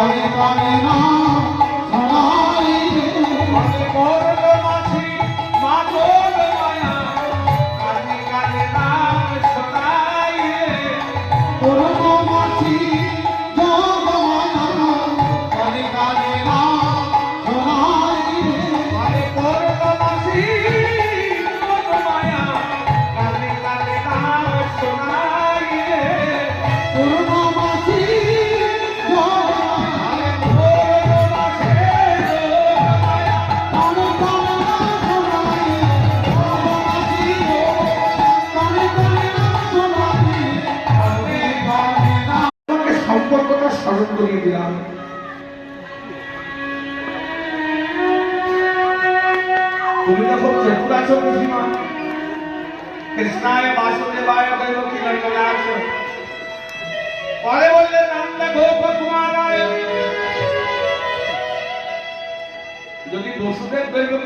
কানে কানে না শোনাই রে কানে করল মাছি মাদল মায়া কানে কানে নাম শোনাই রে করব মাছি যোগ মায়া কানে কানে না শোনাই রে কানে করল মাছি মাদল মায়া কানে কানে নাম শোনাই রে করব মাছি যোগ কানে করল মাছি মায়া কানে কানে না শোনাই করব মাছি কানে কানে না শোনাই কানে কানে না তোমাকে সম্পর্কটা স্মরণ করিয়ে দিলাম। তুমি তো খুব চতুর আছো বুঝিমা। কৃষ্ণায় বাসুদেবায় দৈবকী নন্দনাথ। পরে বললেন নন্দ গোপ কুমারায়। যদি বসুদেব দৈবকী